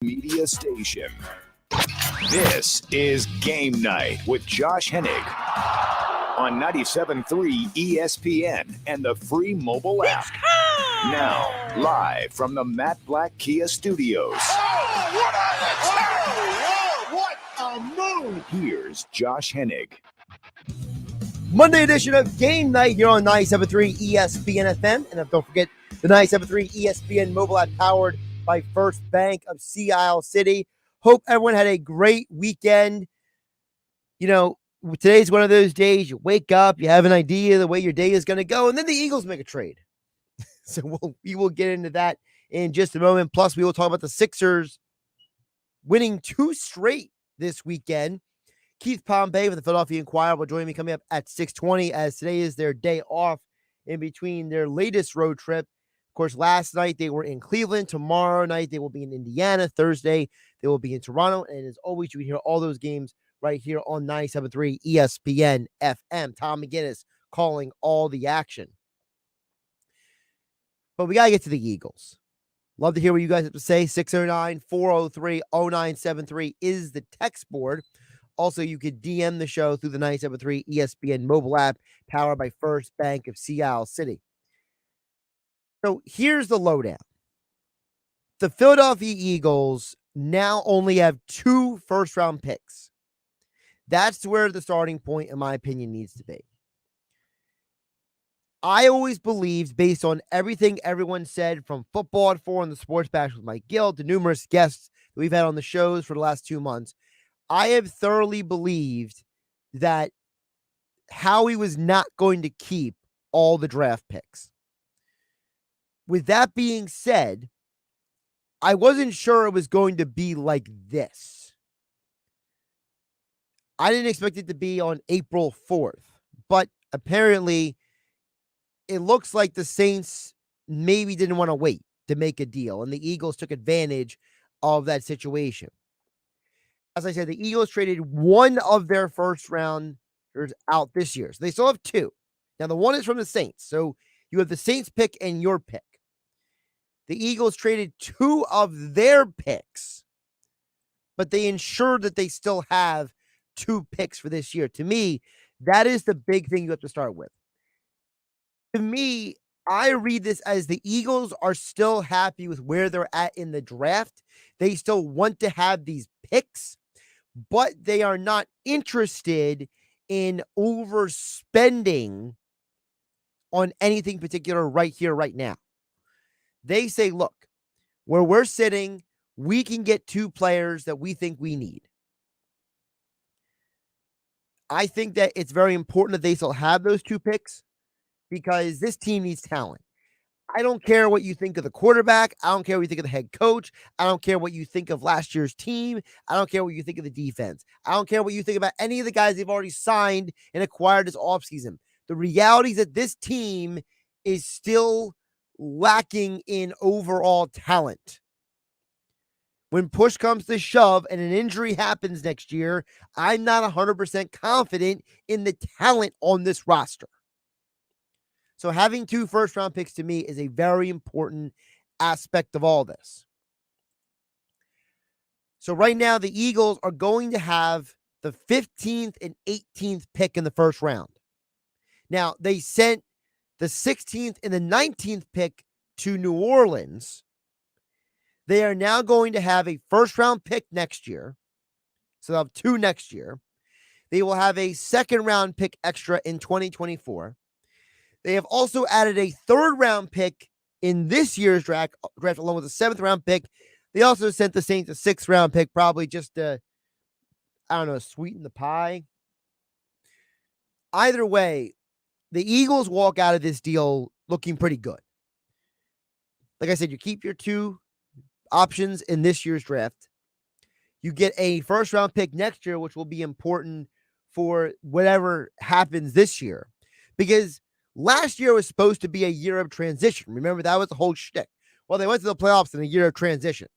Media station. This is Game Night with Josh Hennig on 97.3 ESPN and the free mobile app. Now, live from the Matt Black Kia Studios. What a move! Here's Josh Hennig. Monday edition of Game Night here on 97.3 ESPN FM. And don't forget the 97.3 ESPN mobile app powered by First Bank of Sea Isle City. Hope everyone had a great weekend. You know, today's one of those days you wake up, you have an idea the way your day is going to go, and then the Eagles make a trade. So we will get into that in just a moment. Plus, we will talk about the Sixers winning 2 straight this weekend. Keith Pompey from the Philadelphia Inquirer will join me coming up at 6:20 as today is their day off in between their latest road trip. Of course, last night they were in Cleveland. Tomorrow night they will be in Indiana. Thursday they will be in Toronto. And as always, you can hear all those games right here on 97.3 ESPN FM. Tom McGinnis calling all the action. But we got to get to the Eagles. Love to hear what you guys have to say. 609-403-0973 is the text board. Also, you could DM the show through the 97.3 ESPN mobile app powered by First Bank of Sea Isle City. So here's the lowdown. The Philadelphia Eagles now only have 2 first-round picks. That's where the starting point, in my opinion, needs to be. I always believed, based on everything everyone said from Football at 4 and the Sports Bash with Mike Gill to numerous guests that we've had on the shows for the last 2 months, I have thoroughly believed that Howie was not going to keep all the draft picks. With that being said, I wasn't sure it was going to be like this. I didn't expect it to be on April 4th, but apparently it looks like the Saints maybe didn't want to wait to make a deal, and the Eagles took advantage of that situation. As I said, the Eagles traded 1 of their first rounders out this year. So they still have 2. Now, the 1 is from the Saints. So you have the Saints pick and your pick. The Eagles traded 2 of their picks, but they ensured that they still have 2 picks for this year. To me, that is the big thing you have to start with. To me, I read this as the Eagles are still happy with where they're at in the draft. They still want to have these picks, but they are not interested in overspending on anything particular right here, right now. They say, look, where we're sitting, we can get 2 players that we think we need. I think that it's very important that they still have those 2 picks because this team needs talent. I don't care what you think of the quarterback. I don't care what you think of the head coach. I don't care what you think of last year's team. I don't care what you think of the defense. I don't care what you think about any of the guys they've already signed and acquired this offseason. The reality is that this team is still lacking in overall talent. When push comes to shove and an injury happens next year, I'm not 100% confident in the talent on this roster. So having 2 first-round picks to me is a very important aspect of all this. So right now, the Eagles are going to have the 15th and 18th pick in the first round. Now, they sent the 16th and the 19th pick to New Orleans. They are now going to have a first-round pick next year. So they'll have 2 next year. They will have a second-round pick extra in 2024. They have also added a 3rd-round pick in this year's draft along with a 7th-round pick. They also sent the Saints a 6th-round pick, probably just to, sweeten the pie. Either way, the Eagles walk out of this deal looking pretty good. Like I said, you keep your 2 options in this year's draft. You get a first-round pick next year, which will be important for whatever happens this year. Because last year was supposed to be a year of transition. Remember, that was the whole shtick. Well, they went to the playoffs in a year of transition.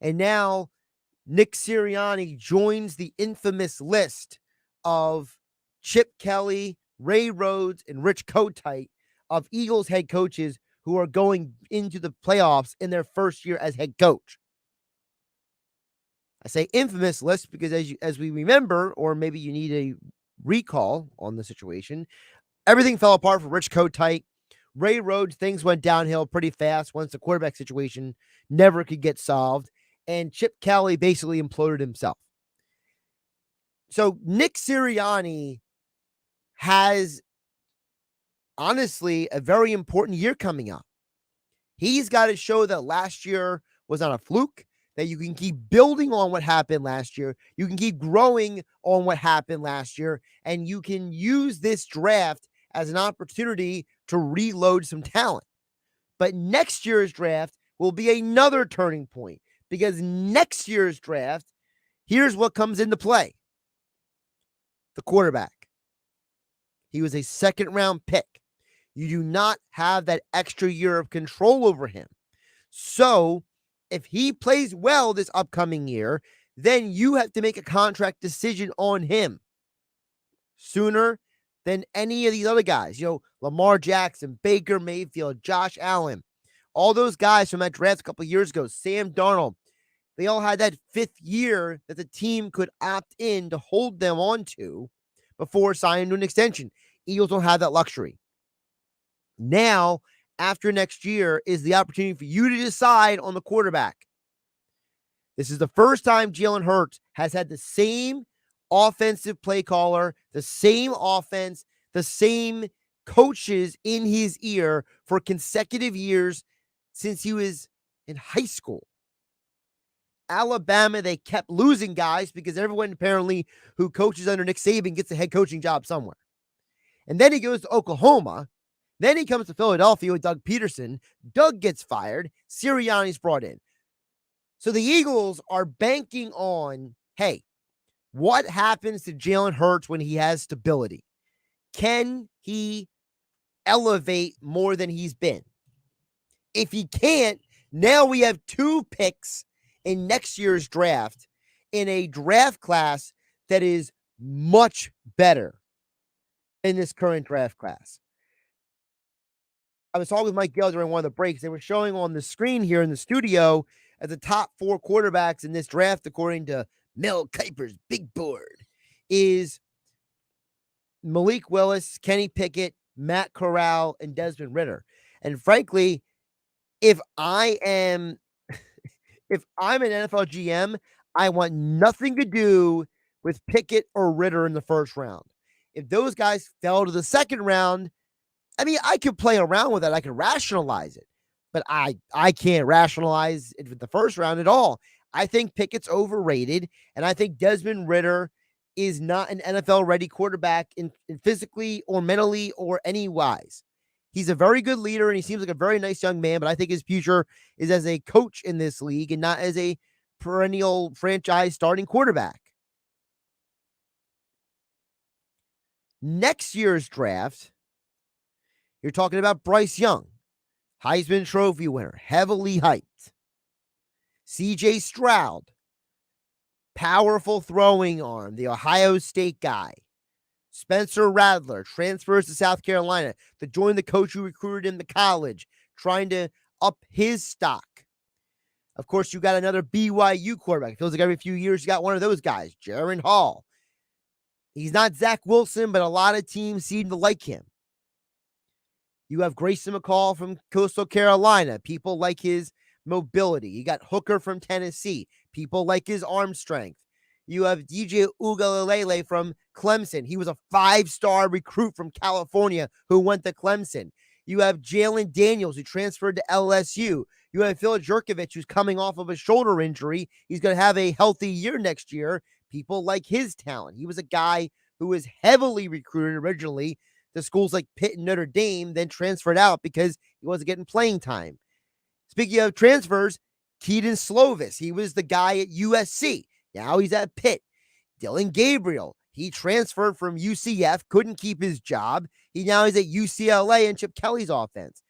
And now Nick Sirianni joins the infamous list of Chip Kelly, Ray Rhodes, and Rich Kotite of Eagles head coaches who are going into the playoffs in their first year as head coach. I say infamous list because as we remember, or maybe you need a recall on the situation, everything fell apart for Rich Kotite. Ray Rhodes, things went downhill pretty fast once the quarterback situation never could get solved. And Chip Kelly basically imploded himself. So Nick Sirianni has, honestly, a very important year coming up. He's got to show that last year was not a fluke, that you can keep building on what happened last year. You can keep growing on what happened last year, and you can use this draft as an opportunity to reload some talent. But next year's draft will be another turning point, because next year's draft, here's what comes into play. The quarterback. He was a second-round pick. You do not have that extra year of control over him. So if he plays well this upcoming year, then you have to make a contract decision on him sooner than any of these other guys. Lamar Jackson, Baker Mayfield, Josh Allen, all those guys from that draft a couple of years ago, Sam Darnold, they all had that 5th year that the team could opt in to hold them on to before signing to an extension. Eagles don't have that luxury. Now, after next year, is the opportunity for you to decide on the quarterback. This is the first time Jalen Hurts has had the same offensive play caller, the same offense, the same coaches in his ear for consecutive years since he was in high school. Alabama, they kept losing guys because everyone apparently who coaches under Nick Saban gets a head coaching job somewhere. And then he goes to Oklahoma. Then he comes to Philadelphia with Doug Peterson. Doug gets fired. Sirianni's brought in. So the Eagles are banking on, hey, what happens to Jalen Hurts when he has stability? Can he elevate more than he's been? If he can't, now we have 2 picks in next year's draft in a draft class that is much better than this current draft class. I was talking with Mike Gill during one of the breaks. They were showing on the screen here in the studio as the top 4 quarterbacks in this draft, according to Mel Kiper's big board, is Malik Willis, Kenny Pickett, Matt Corral, and Desmond Ridder. And frankly, if I'm an NFL GM, I want nothing to do with Pickett or Ridder in the first round. If those guys fell to the second round, I mean, I could play around with that. I could rationalize it, but I can't rationalize it with the first round at all. I think Pickett's overrated, and I think Desmond Ridder is not an NFL-ready quarterback in physically or mentally or any wise. He's a very good leader, and he seems like a very nice young man, but I think his future is as a coach in this league and not as a perennial franchise starting quarterback. Next year's draft, you're talking about Bryce Young, Heisman Trophy winner, heavily hyped. C.J. Stroud, powerful throwing arm, the Ohio State guy. Spencer Rattler transfers to South Carolina to join the coach who recruited him to college, trying to up his stock. Of course, you got another BYU quarterback. It feels like every few years you got one of those guys, Jaron Hall. He's not Zach Wilson, but a lot of teams seem to like him. You have Grayson McCall from Coastal Carolina. People like his mobility. You got Hooker from Tennessee. People like his arm strength. You have DJ Uiagalelei from Clemson. He was a 5-star recruit from California who went to Clemson. You have Jalen Daniels, who transferred to LSU. You have Phil Jurkovich, who's coming off of a shoulder injury. He's going to have a healthy year next year. People like his talent. He was a guy who was heavily recruited originally to schools like Pitt and Notre Dame, then transferred out because he wasn't getting playing time. Speaking of transfers, Keaton Slovis, he was the guy at USC. Now he's at Pitt. Dylan Gabriel, he transferred from UCF, couldn't keep his job. Now he's at UCLA and Chip Kelly's offense.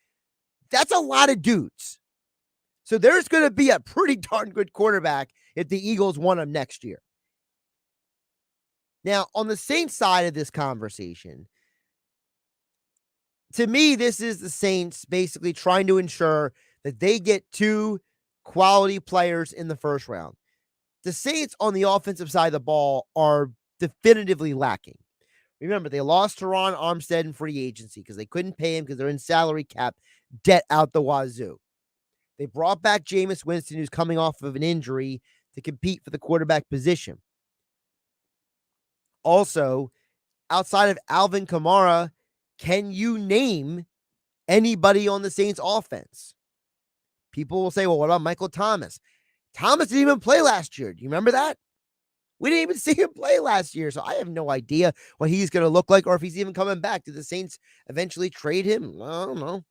That's a lot of dudes. So there's going to be a pretty darn good quarterback if the Eagles want him next year. Now, on the Saints side of this conversation, To me, this is the Saints basically trying to ensure that they get 2 quality players in the first round. The Saints on the offensive side of the ball are definitively lacking. Remember, they lost Teron Armstead in free agency because they couldn't pay him because they're in salary cap debt out the wazoo. They brought back Jameis Winston, who's coming off of an injury, to compete for the quarterback position. Also, outside of Alvin Kamara, can you name anybody on the Saints offense? People will say, well, what about Michael Thomas? Thomas didn't even play last year. Do you remember that? We didn't even see him play last year, so I have no idea what he's going to look like or if he's even coming back. Did the Saints eventually trade him? I don't know.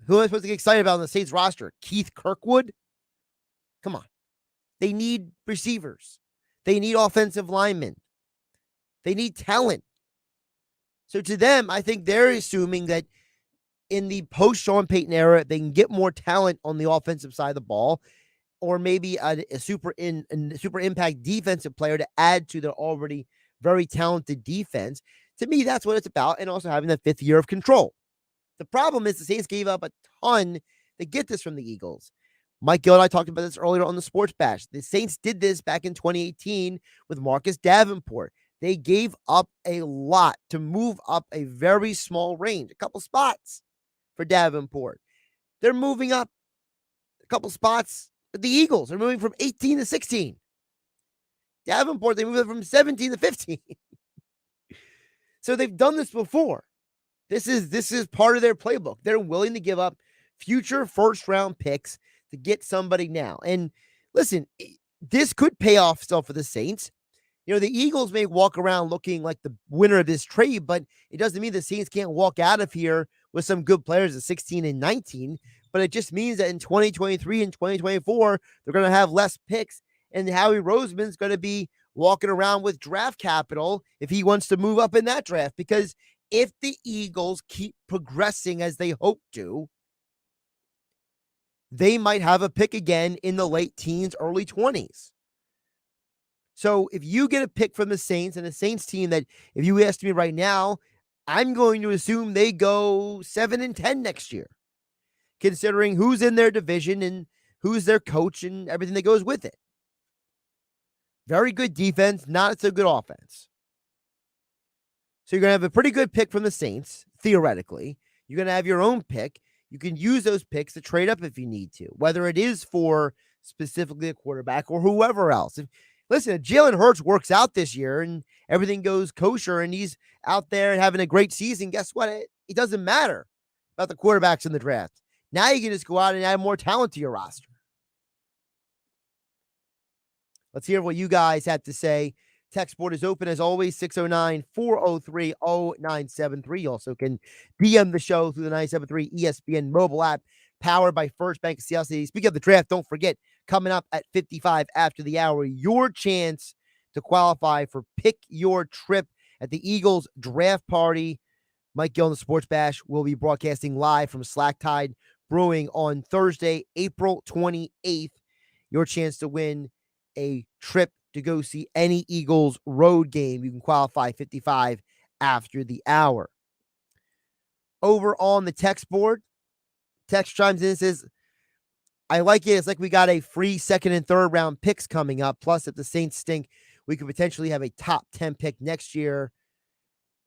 Who am I supposed to get excited about on the Saints roster? Keith Kirkwood? Come on. They need receivers. They need offensive linemen. They need talent. So to them, I think they're assuming that in the post-Sean Payton era, they can get more talent on the offensive side of the ball, or maybe a super impact defensive player to add to their already very talented defense. To me, that's what it's about, and also having that 5th year of control. The problem is the Saints gave up a ton to get this from the Eagles. Mike Gill and I talked about this earlier on the Sports Bash. The Saints did this back in 2018 with Marcus Davenport. They gave up a lot to move up a very small range, a couple spots for Davenport. They're moving up a couple spots. The Eagles are moving from 18 to 16. Davenport, they moved from 17 to 15. So they've done this before. This is part of their playbook. They're willing to give up future first-round picks to get somebody now. And listen, this could pay off still for the Saints. You know, the Eagles may walk around looking like the winner of this trade, but it doesn't mean the Saints can't walk out of here with some good players at 16 and 19. But it just means that in 2023 and 2024, they're going to have less picks. And Howie Roseman's going to be walking around with draft capital if he wants to move up in that draft. Because if the Eagles keep progressing as they hope to, they might have a pick again in the late teens, early 20s. So if you get a pick from the Saints, and a Saints team that, if you asked me right now, I'm going to assume they go 7-10 next year, considering who's in their division and who's their coach and everything that goes with it. Very good defense, not so good offense. So you're going to have a pretty good pick from the Saints, theoretically. You're going to have your own pick. You can use those picks to trade up if you need to, whether it is for specifically a quarterback or whoever else. Listen, if Jalen Hurts works out this year and everything goes kosher and he's out there and having a great season, guess what? It doesn't matter about the quarterbacks in the draft. Now you can just go out and add more talent to your roster. Let's hear what you guys have to say. Text board is open as always, 609-403-0973. You also can DM the show through the 973 ESPN mobile app, powered by First Bank of Seattle City. Speaking of the draft, don't forget, coming up at 55 after the hour, your chance to qualify for Pick Your Trip at the Eagles draft party. Mike Gill and the Sports Bash will be broadcasting live from Slack Tide Brewing on Thursday, April 28th. Your chance to win a trip to go see any Eagles road game. You can qualify 55 after the hour. Over on the text board, text chimes in and says, I like it. It's like we got a free 2nd and 3rd round picks coming up. Plus, if the Saints stink, we could potentially have a top 10 pick next year.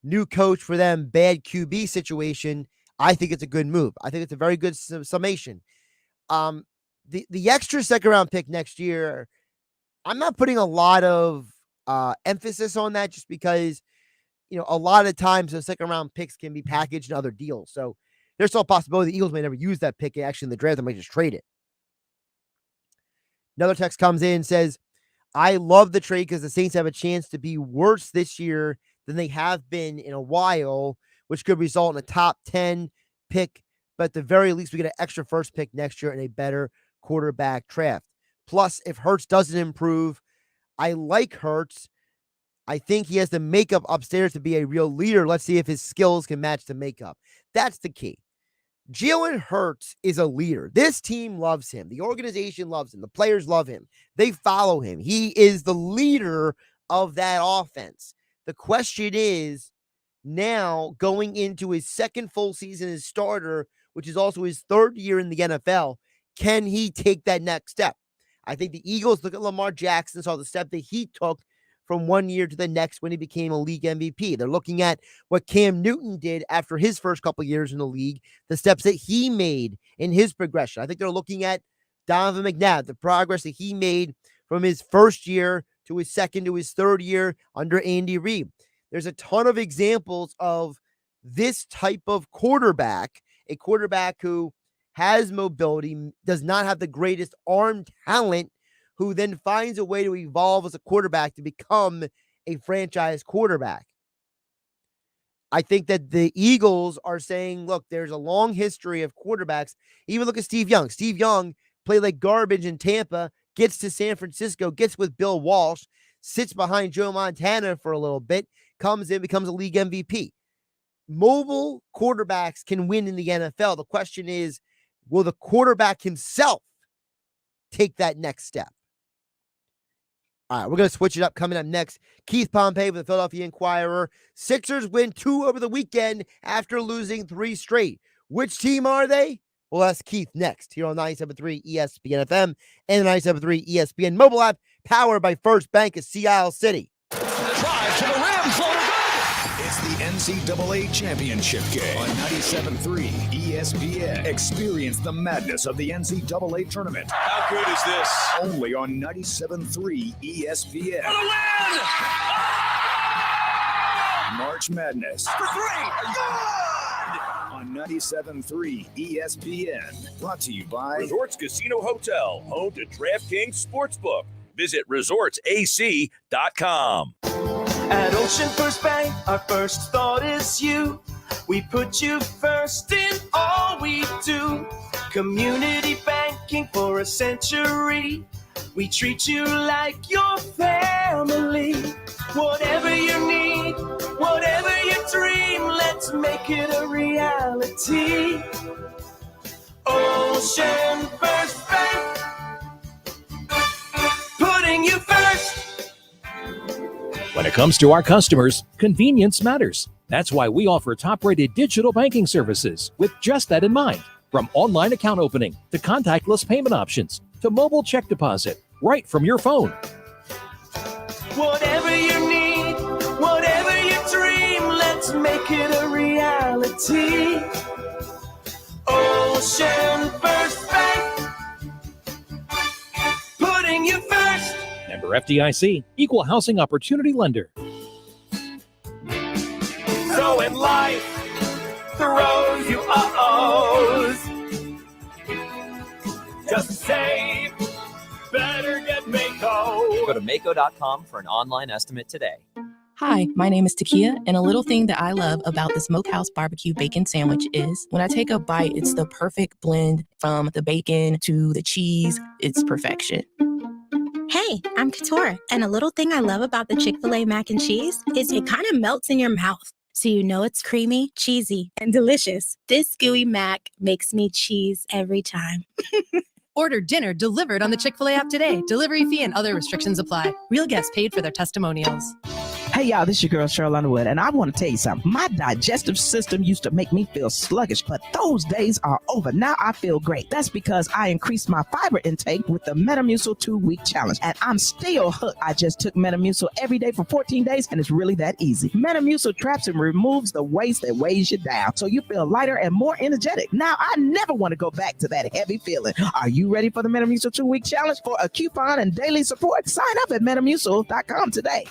New coach for them, bad QB situation. I think it's a good move. I think it's a very good summation. The extra 2nd round pick next year, I'm not putting a lot of emphasis on that, just because, you know, a lot of times those 2nd round picks can be packaged in other deals. So there's still a possibility the Eagles may never use that pick actually in the draft. They might just trade it. Another text comes in and says, I love the trade because the Saints have a chance to be worse this year than they have been in a while, which could result in a top 10 pick. But at the very least, we get an extra first pick next year and a better quarterback draft. Plus, if Hurts doesn't improve, I like Hurts. I think he has the makeup upstairs to be a real leader. Let's see if his skills can match the makeup. That's the key. Jalen Hurts is a leader. This team loves him. The organization loves him. The players love him. They follow him. He is the leader of that offense. The question is, now going into his second full season as starter, which is also his third year in the NFL, can he take that next step? I think the Eagles look at Lamar Jackson, saw the step that he took from one year to the next when he became a league MVP. They're looking at what Cam Newton did after his first couple years in the league, the steps that he made in his progression. I think they're looking at Donovan McNabb, the progress that he made from his first year to his second to his third year under Andy Reid. There's a ton of examples of this type of quarterback, a quarterback who has mobility, does not have the greatest arm talent, who then finds a way to evolve as a quarterback to become a franchise quarterback. I think that the Eagles are saying, look, there's a long history of quarterbacks. Even look at Steve Young. Steve Young played like garbage in Tampa, gets to San Francisco, gets with Bill Walsh, sits behind Joe Montana for a little bit, comes in, becomes a league MVP. Mobile quarterbacks can win in the NFL. The question is, will the quarterback himself take that next step? All right, we're going to switch it up. Coming up next, Keith Pompey with the Philadelphia Inquirer. Sixers win 2 over the weekend after losing 3 straight. Which team are they? We'll ask Keith next here on 97.3 ESPN FM and the 97.3 ESPN mobile app, powered by First Bank of Sea Isle City. Drive to the rim, floater good. It's the NCAA Championship game on 97.3 ESPN. Experience the madness of the NCAA tournament. How good is this? Only on 97.3 ESPN. For the win! March Madness. For 3! Good! On 97.3 ESPN. Brought to you by Resorts Casino Hotel, home to DraftKings Sportsbook. Visit resortsac.com. At Ocean First Bank, our first thought is you. We put you first in all we do. Community banking for a century. We treat you like your family. Whatever you need, whatever you dream, let's make it a reality. Ocean First Bank, putting you first. When it comes to our customers, convenience matters. That's why we offer top-rated digital banking services with just that in mind. From online account opening to contactless payment options to mobile check deposit, right from your phone. Whatever you need, whatever you dream, let's make it a reality. Ocean First Bank, putting you first. Member FDIC, Equal Housing Opportunity Lender. So when life throws you uh-ohs, just save, better get Mako. Go to Mako.com for an online estimate today. Hi, my name is Takia, and a little thing that I love about the Smokehouse Barbecue Bacon Sandwich is when I take a bite, it's the perfect blend from the bacon to the cheese. It's perfection. Hey, I'm Katora, and a little thing I love about the Chick-fil-A mac and cheese is it kind of melts in your mouth, so you know it's creamy, cheesy, and delicious. This gooey mac makes me cheese every time. Order dinner delivered on the Chick-fil-A app today. Delivery fee and other restrictions apply. Real guests paid for their testimonials. Hey y'all, this is your girl Cheryl Underwood, and I want to tell you something. My digestive system used to make me feel sluggish, but those days are over. Now I feel great. That's because I increased my fiber intake with the Metamucil 2-week challenge, and I'm still hooked. I just took Metamucil every day for 14 days, and it's really that easy. Metamucil traps and removes the waste that weighs you down, so you feel lighter and more energetic. Now I never want to go back to that heavy feeling. Are you ready for the Metamucil 2-week challenge? For a coupon and daily support, sign up at Metamucil.com today.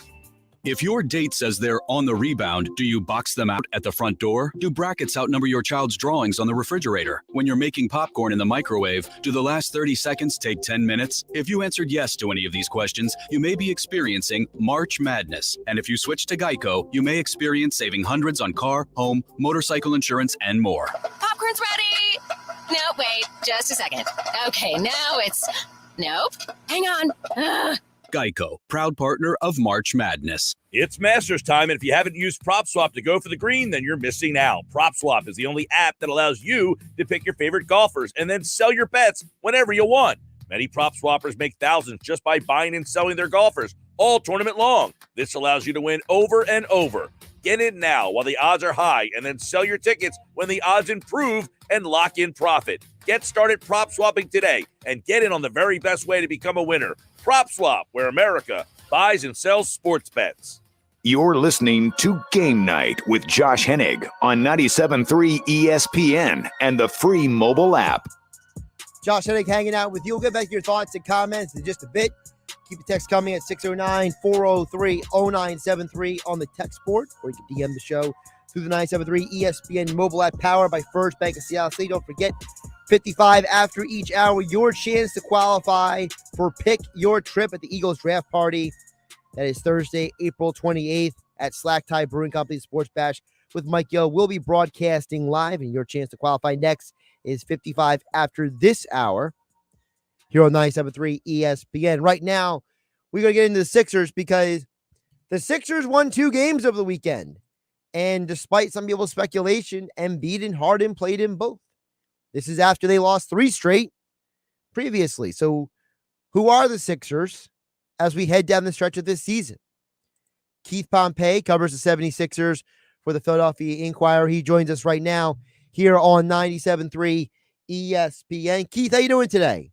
If your date says they're on the rebound, do you box them out at the front door? Do brackets outnumber your child's drawings on the refrigerator? When you're making popcorn in the microwave, do the last 30 seconds take 10 minutes? If you answered yes to any of these questions, you may be experiencing March Madness. And if you switch to Geico, you may experience saving hundreds on car, home, motorcycle insurance, and more. Popcorn's ready! No, wait, just a second. Okay, now it's... Nope. Hang on. Geico, proud partner of March Madness. It's Masters time, and if you haven't used PropSwap to go for the green, then you're missing out. PropSwap is the only app that allows you to pick your favorite golfers and then sell your bets whenever you want. Many prop swappers make thousands just by buying and selling their golfers all tournament long. This allows you to win over and over. Get in now while the odds are high, and then sell your tickets when the odds improve and lock in profit. Get started prop swapping today and get in on the very best way to become a winner. Prop Swap, where America buys and sells sports bets. You're listening to Game Night with Josh Hennig on 97.3 ESPN and the free mobile app. Josh Hennig hanging out with you. We'll get back to your thoughts and comments in just a bit. Keep the text coming at 609-403-0973 on the text board, or you can DM the show through the 97.3 ESPN mobile app powered by First Bank of Seattle City. Don't forget, 55 after each hour, your chance to qualify for Pick Your Trip at the Eagles Draft Party. That is Thursday, April 28th at Slack Tie Brewing Company Sports Bash with Mike Yo. We'll be broadcasting live, and your chance to qualify next is 55 after this hour here on 97.3 ESPN. Right now, we're going to get into the Sixers because the Sixers won 2 games over the weekend. And despite some people's speculation, Embiid and Harden played in both. This is after they lost 3 straight previously. So who are the Sixers as we head down the stretch of this season? Keith Pompey covers the 76ers for the Philadelphia Inquirer. He joins us right now here on 97.3 ESPN. Keith, how you doing today?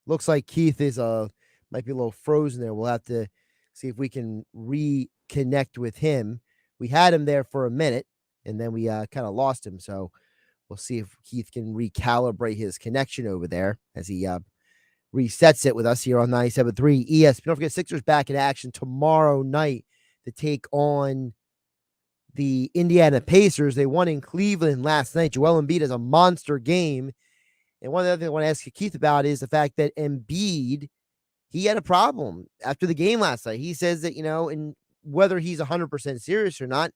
Looks like Keith is might be a little frozen there. We'll have to see if we can reconnect with him. We had him there for a minute, and then we kind of lost him. So we'll see if Keith can recalibrate his connection over there as he resets it with us here on 97.3 ESPN. Don't forget, Sixers back in action tomorrow night to take on the Indiana Pacers. They won in Cleveland last night. Joel Embiid has a monster game. And one of the other things I want to ask you, Keith, about is the fact that Embiid, he had a problem after the game last night. He says that, and whether he's 100% serious or not,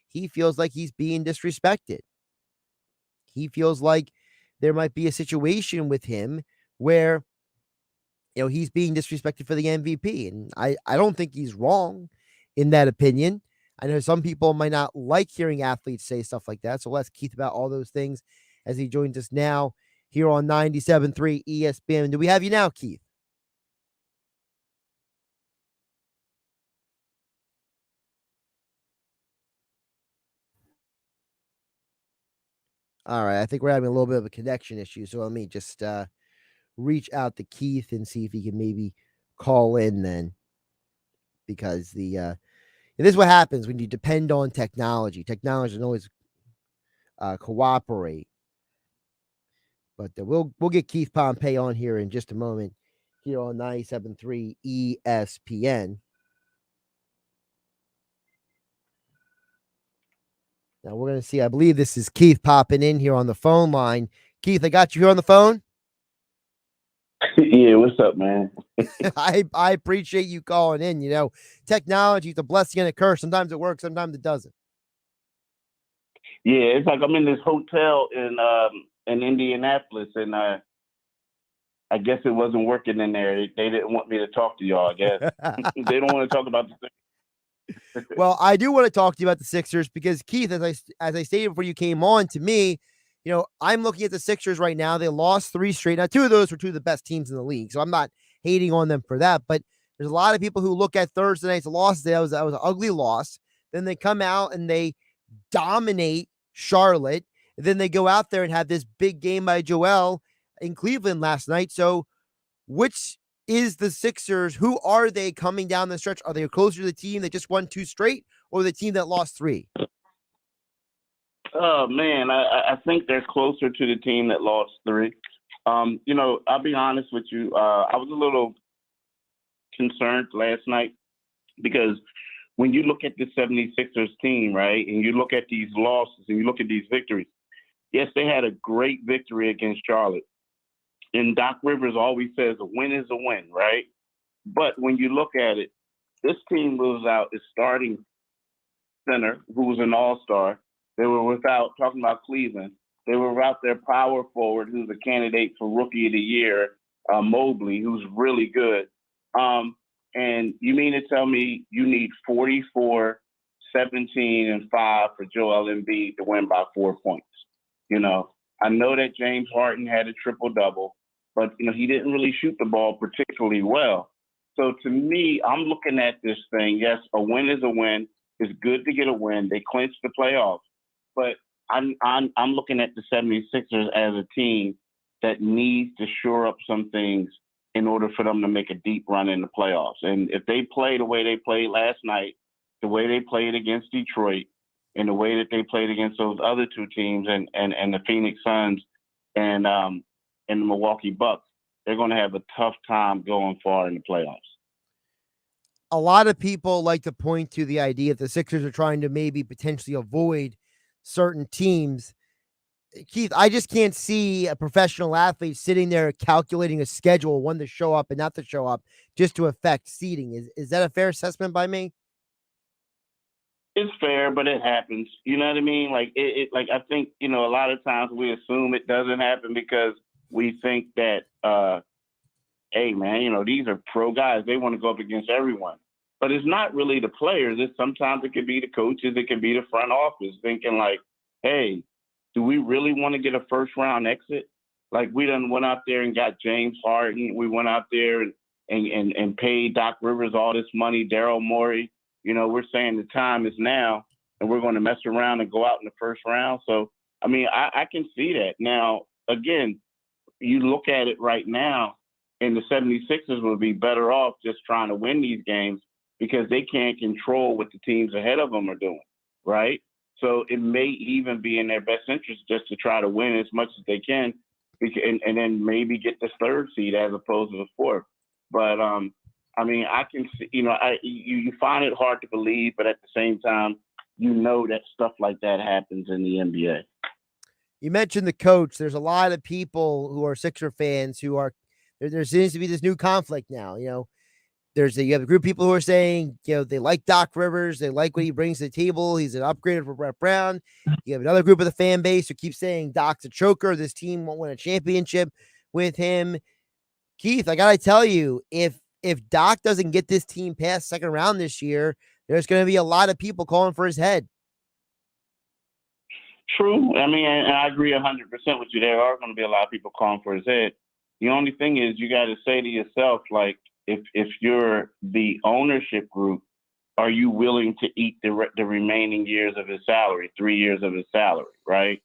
he feels like he's being disrespected. He feels like there might be a situation with him where, he's being disrespected for the MVP. And I don't think he's wrong in that opinion. I know some people might not like hearing athletes say stuff like that. So let's Keith about all those things as he joins us now here on 97.3 ESPN. Do we have you now, Keith? All right. I think we're having a little bit of a connection issue. So let me just reach out to Keith and see if he can maybe call in then. Because this is what happens when you depend on technology. Technology doesn't always cooperate. But we'll get Keith Pompey on here in just a moment here on 97.3 ESPN. Now we're going to see, I believe this is Keith popping in here on the phone line. Keith, I got you here on the phone. Yeah, what's up, man? I appreciate you calling in. Technology is a blessing and a curse. Sometimes it works, sometimes it doesn't. Yeah, it's like I'm in this hotel in Indianapolis, and I guess it wasn't working in there. They didn't want me to talk to y'all, I guess. They don't want to talk about the Sixers. Well, I do want to talk to you about the Sixers because, Keith, as I stated before you came on, to me, I'm looking at the Sixers right now. They lost 3 straight. Now, 2 of those were 2 of the best teams in the league, so I'm not hating on them for that. But there's a lot of people who look at Thursday night's loss. That was an ugly loss. Then they come out and they dominate Charlotte. And then they go out there and have this big game by Joel in Cleveland last night. So which is the Sixers? Who are they coming down the stretch? Are they closer to the team that just won 2 straight or the team that lost 3? Oh, man, I think they're closer to the team that lost 3. I'll be honest with you. I was a little concerned last night because when you look at the 76ers team, right, and you look at these losses and you look at these victories, yes, they had a great victory against Charlotte. And Doc Rivers always says a win is a win, right? But when you look at it, this team was out its starting center, who was an all-star. They were without, talking about Cleveland, they were without their power forward, who's a candidate for Rookie of the Year, Mobley, who's really good. And you mean to tell me you need 44 17-5 for Joel Embiid to win by 4 points. You know, I know that James Harden had a triple-double, but, you know, he didn't really shoot the ball particularly well. So to me, I'm looking at this thing. Yes, a win is a win. It's good to get a win. They clinched the playoffs. But I'm looking at the 76ers as a team that needs to shore up some things in order for them to make a deep run in the playoffs. And if they play the way they played last night, the way they played against Detroit, and the way that they played against those other two teams and the Phoenix Suns and the Milwaukee Bucks, they're going to have a tough time going far in the playoffs. A lot of people like to point to the idea that the Sixers are trying to maybe potentially avoid certain teams. Keith, I just can't see a professional athlete sitting there calculating a schedule, when to show up and not to show up, just to affect seeding. Is that a fair assessment by me? It's fair, but it happens. You know what I mean? Like like I think, you know, a lot of times we assume it doesn't happen because we think that, hey man, you know, these are pro guys. They want to go up against everyone. But it's not really the players. Sometimes it could be the coaches. It could be the front office thinking like, hey, do we really want to get a first round exit? Like we done went out there and got James Harden. We went out there and paid Doc Rivers all this money, Daryl Morey. You know, we're saying the time is now, and we're going to mess around and go out in the first round. So, I mean, I can see that. Now, again, you look at it right now, and the 76ers will be better off just trying to win these games because they can't control what the teams ahead of them are doing, right? So it may even be in their best interest just to try to win as much as they can and then maybe get the third seed as opposed to the fourth. But, I mean, I can see, you know, you find it hard to believe, but at the same time, you know that stuff like that happens in the NBA. You mentioned the coach. There's a lot of people who are Sixer fans who are, there seems to be this new conflict now. You know, you have a group of people who are saying, you know, they like Doc Rivers. They like what he brings to the table. He's an upgrade for Brett Brown. You have another group of the fan base who keeps saying Doc's a choker. This team won't win a championship with him. Keith, I got to tell you, if Doc doesn't get this team past second round this year, there's going to be a lot of people calling for his head. True. I mean, and I agree 100% with you. There are going to be a lot of people calling for his head. The only thing is you got to say to yourself, like, if you're the ownership group, are you willing to eat the remaining years of his salary, 3 years of his salary, right?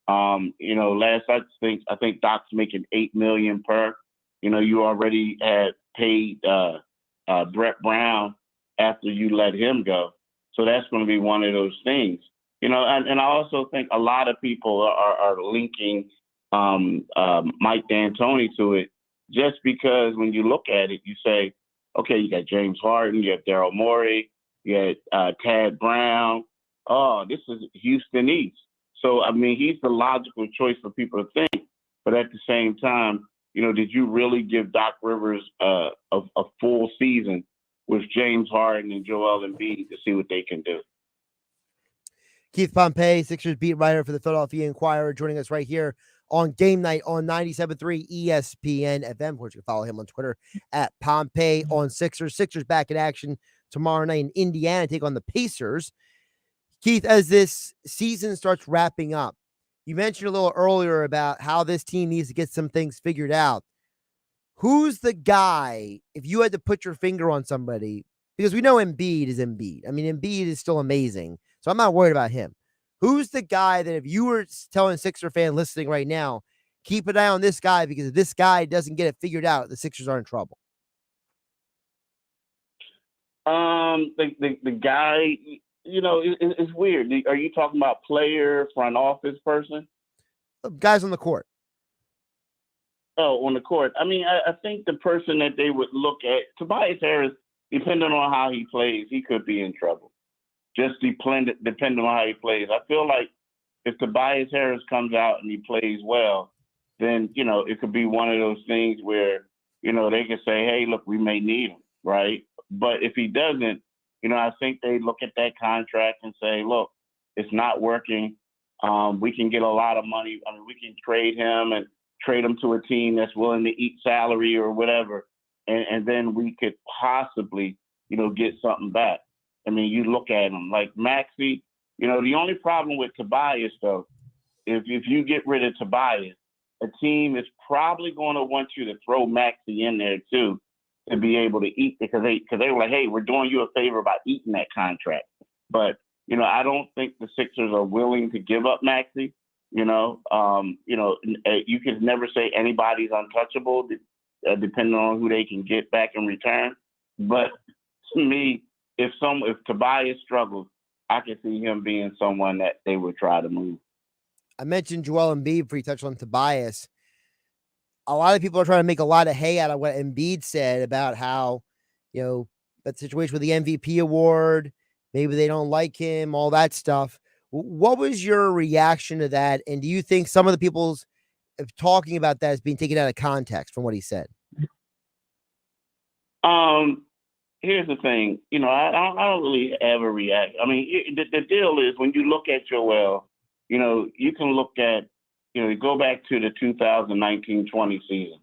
You know, I think Doc's making $8 million per. You know, you already had paid Brett Brown after you let him go. So that's going to be one of those things. You know, and I also think a lot of people are linking Mike D'Antoni to it just because when you look at it, you say, okay, you got James Harden, you have Daryl Morey, you got Tad Brown. Oh, this is Houston East. So, I mean, he's the logical choice for people to think. But at the same time, you know, did you really give Doc Rivers a full season with James Harden and Joel Embiid to see what they can do? Keith Pompey, Sixers beat writer for the Philadelphia Inquirer, joining us right here on Game Night on 97.3 ESPN FM. Of course, you can follow him on Twitter at Pompey on Sixers. Sixers back in action tomorrow night in Indiana, take on the Pacers. Keith, as this season starts wrapping up, you mentioned a little earlier about how this team needs to get some things figured out. Who's the guy, if you had to put your finger on somebody, because we know Embiid is Embiid. I mean, Embiid is still amazing, so I'm not worried about him. Who's the guy that if you were telling a Sixer fan listening right now, keep an eye on this guy because if this guy doesn't get it figured out, the Sixers are in trouble? The guy, you know, it's weird. Are you talking about player, front office person? Guys on the court. Oh, on the court. I mean, I think the person that they would look at, Tobias Harris, depending on how he plays, he could be in trouble. Just depending on how he plays. I feel like if Tobias Harris comes out and he plays well, then, you know, it could be one of those things where, you know, they could say, hey, look, we may need him, right? But if he doesn't, you know, I think they look at that contract and say, look, it's not working. We can get a lot of money. I mean, we can trade him and trade him to a team that's willing to eat salary or whatever. And then we could possibly, you know, get something back. I mean, you look at him like Maxey. You know, the only problem with Tobias, though, if you get rid of Tobias, a team is probably going to want you to throw Maxey in there too to be able to eat, because they were like, hey, we're doing you a favor by eating that contract. But you know, I don't think the Sixers are willing to give up Maxey. You know, you can never say anybody's untouchable, depending on who they can get back in return. But to me, if Tobias struggles, I can see him being someone that they would try to move. I mentioned Joel Embiid before you touched on Tobias. A lot of people are trying to make a lot of hay out of what Embiid said about how, you know, that situation with the MVP award, maybe they don't like him, all that stuff. What was your reaction to that? And do you think some of the people's talking about that is being taken out of context from what he said? Here's the thing. You know, I don't really ever react. I mean, the deal is when you look at Joel, you know, you can look at, you know, go back to the 2019-20 season.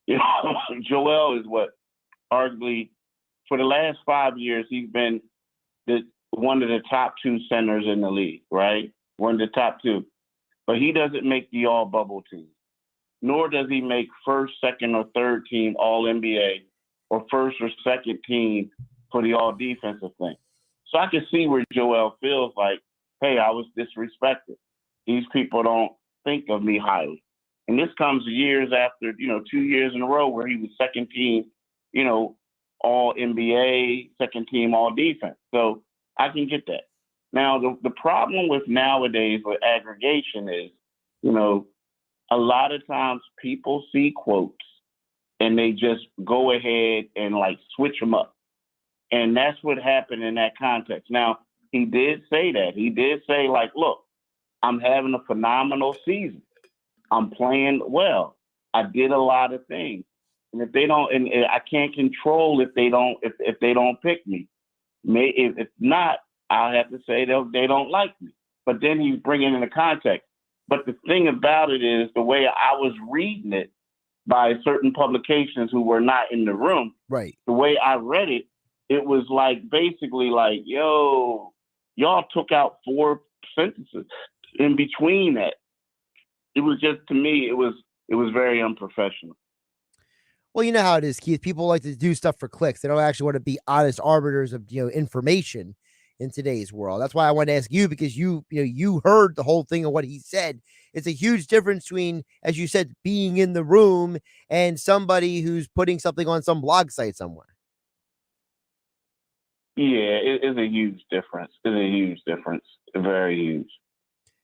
You know, Joel is what arguably for the last 5 years, he's been one of the top two centers in the league, right? One of the top two. But he doesn't make the all-bubble team, nor does he make first, second, or third team All-NBA or first or second team for the all-defensive thing. So I can see where Joel feels like, hey, I was disrespected. These people don't think of me highly. And this comes years after, you know, 2 years in a row where he was second team, you know, All-NBA, second team All-Defense. So I can get that. Now, the problem with nowadays with aggregation is, you know, a lot of times people see quotes and they just go ahead and like switch them up. And that's what happened in that context. Now, he did say that. He did say, like, look, I'm having a phenomenal season. I'm playing well. I did a lot of things. And if they don't, and I can't control if they don't pick me. If not, I'll have to say they don't like me. But then he's bringing in the context. But the thing about it is the way I was reading it by certain publications who were not in the room, right? The way I read it, it was like basically like, yo, y'all took out 4 sentences in between that. It was just, to me, it was very unprofessional. Well, you know how it is, Keith. People like to do stuff for clicks. They don't actually want to be honest arbiters of, you know, information in today's world. That's why I wanted to ask you, because you heard the whole thing of what he said. It's a huge difference between, as you said, being in the room and somebody who's putting something on some blog site somewhere. Yeah, it is a huge difference. It's a huge difference. Very huge.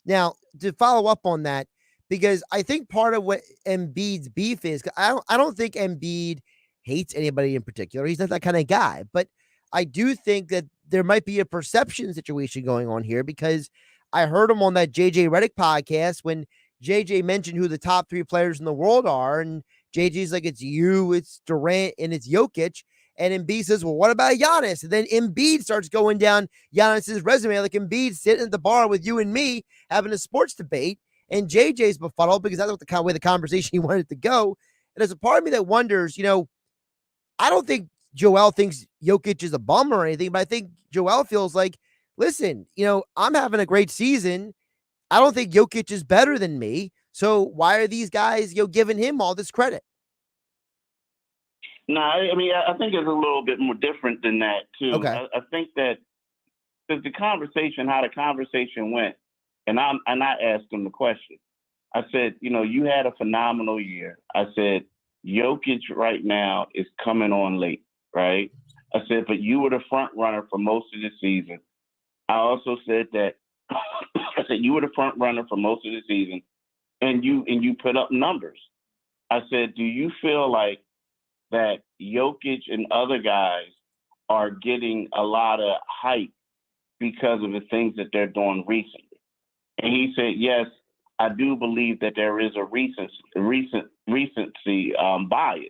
Now, to follow up on that, because I think part of what Embiid's beef is, I don't think Embiid hates anybody in particular. He's not that kind of guy. But I do think that there might be a perception situation going on here, because I heard him on that JJ Redick podcast when JJ mentioned who the top 3 players in the world are. And JJ's like, it's you, it's Durant, and it's Jokic. And Embiid says, well, what about Giannis? And then Embiid starts going down Giannis's resume, like Embiid sitting at the bar with you and me having a sports debate. And JJ's befuddled because that's what the way the conversation he wanted to go. And there's a part of me that wonders, you know, I don't think Joel thinks Jokic is a bum or anything, but I think Joel feels like, listen, you know, I'm having a great season. I don't think Jokic is better than me. So why are these guys, you know, giving him all this credit? No, I mean, I think it's a little bit more different than that, too. Okay. I think that how the conversation went, and I asked him the question. I said, you know, you had a phenomenal year. I said, Jokic right now is coming on late, right? I said, but you were the front runner for most of the season. I also said that I said you were the front runner for most of the season, and you put up numbers. I said, do you feel like that Jokic and other guys are getting a lot of hype because of the things that they're doing recently? And he said, yes, I do believe that there is a recency bias.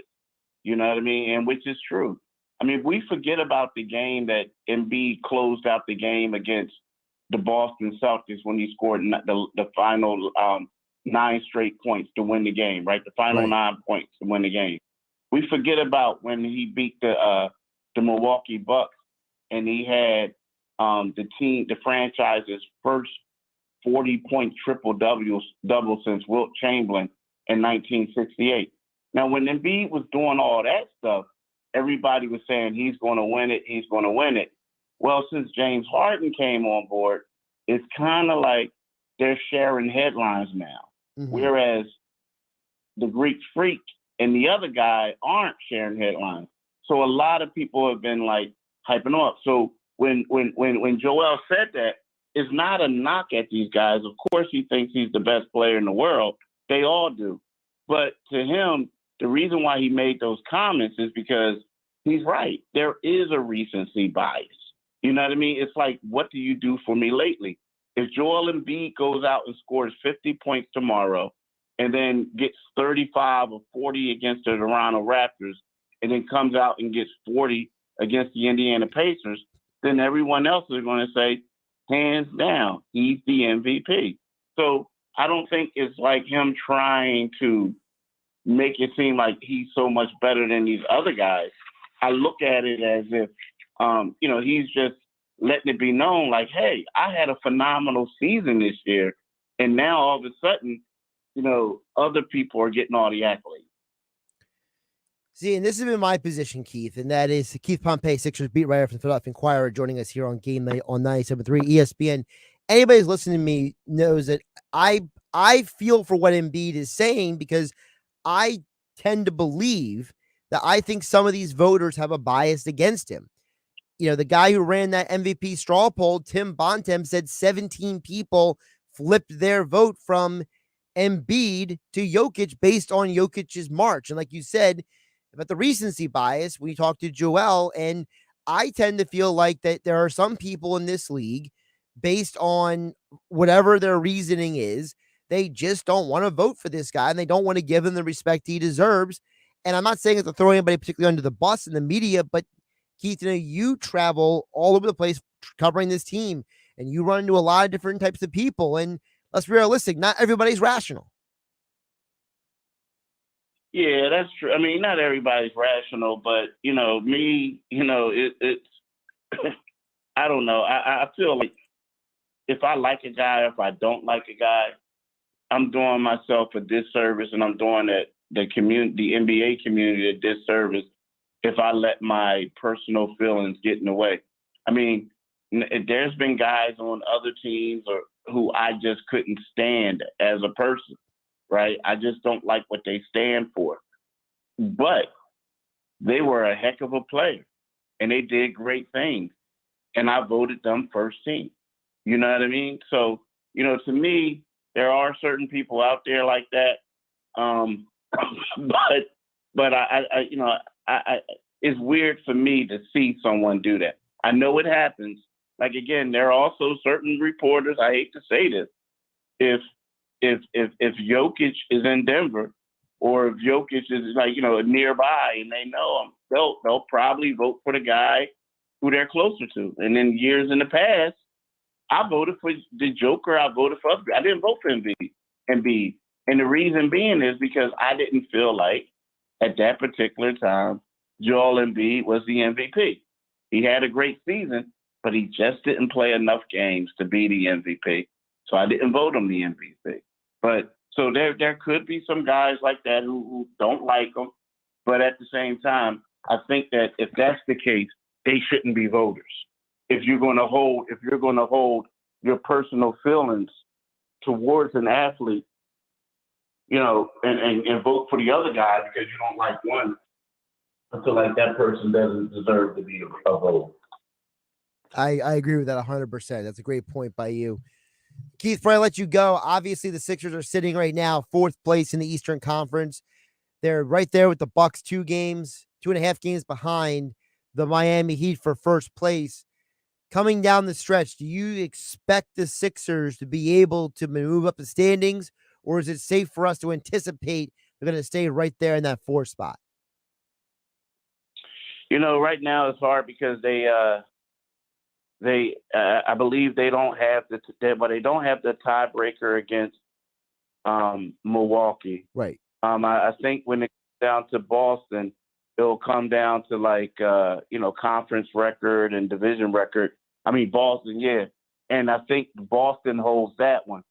You know what I mean? And which is true. I mean, we forget about the game that Embiid closed out the game against the Boston Celtics when he scored the final 9 straight points to win the game, right? The final 9 points to win the game. We forget about when he beat the Milwaukee Bucks and he had the franchise's first 40-point triple-double since Wilt Chamberlain in 1968. Now, when Embiid was doing all that stuff, everybody was saying he's going to win it, he's going to win it. Well, since James Harden came on board, it's kind of like they're sharing headlines now, whereas the Greek Freak and the other guy aren't sharing headlines. So a lot of people have been like hyping up. So when Joel said that, it's not a knock at these guys. Of course, he thinks he's the best player in the world. They all do. But to him, the reason why he made those comments is because he's right. There is a recency bias. You know what I mean? It's like, what do you do for me lately? If Joel Embiid goes out and scores 50 points tomorrow and then gets 35 or 40 against the Toronto Raptors and then comes out and gets 40 against the Indiana Pacers, then everyone else is going to say, hands down, he's the MVP. So I don't think it's like him trying to make it seem like he's so much better than these other guys. I look at it as if, he's just letting it be known like, hey, I had a phenomenal season this year. And now all of a sudden, other people are getting all the accolades. See, and this has been my position, Keith, and that is Keith Pompey, Sixers beat writer from the Philadelphia Inquirer, joining us here on GameNight on 97.3 ESPN. Anybody who's listening to me knows that I feel for what Embiid is saying, because I tend to believe that I think some of these voters have a bias against him. The guy who ran that MVP straw poll, Tim Bontemps, said 17 people flipped their vote from Embiid to Jokic based on Jokic's March. And like you said, about the recency bias, we talked to Joel, and I tend to feel like that there are some people in this league, based on whatever their reasoning is, they just don't want to vote for this guy, and they don't want to give him the respect he deserves. And I'm not saying it's to throw anybody particularly under the bus in the media, but Keith, you travel all over the place covering this team, and you run into a lot of different types of people, and let's be realistic, not everybody's rational. Yeah, that's true. I mean, not everybody's rational, but me, it's I don't know. I feel like if I like a guy, if I don't like a guy, I'm doing myself a disservice, and I'm doing the NBA community a disservice if I let my personal feelings get in the way. I mean, there's been guys on other teams who I just couldn't stand as a person. Right? I just don't like what they stand for. But they were a heck of a player, and they did great things, and I voted them first team. You know what I mean? So, to me, there are certain people out there like that. But it's weird for me to see someone do that. I know it happens. Like, again, there are also certain reporters, I hate to say this, if Jokic is in Denver, or if Jokic is nearby and they know him, they'll probably vote for the guy who they're closer to. And in years in the past, I voted for the Joker. I voted for I didn't vote for Embiid. And the reason being is because I didn't feel like at that particular time Joel Embiid was the MVP. He had a great season, but he just didn't play enough games to be the MVP. So I didn't vote him the MVP. But so there could be some guys like that who don't like him. But at the same time, I think that if that's the case, they shouldn't be voters. If you're going to hold your personal feelings towards an athlete, and vote for the other guy because you don't like one, I feel like that person doesn't deserve to be a vote. I agree with that 100%. That's a great point by you. Keith, before I let you go, obviously the Sixers are sitting right now 4th place in the Eastern Conference. They're right there with the Bucks 2.5 games behind the Miami Heat for first place. Coming down the stretch, do you expect the Sixers to be able to move up the standings, or is it safe for us to anticipate they're going to stay right there in that 4th spot? Right now it's hard because I believe they don't have they don't have the tiebreaker against Milwaukee. Right. I think when it comes down to Boston, it'll come down to conference record and division record. Boston, yeah. And I think Boston holds that one.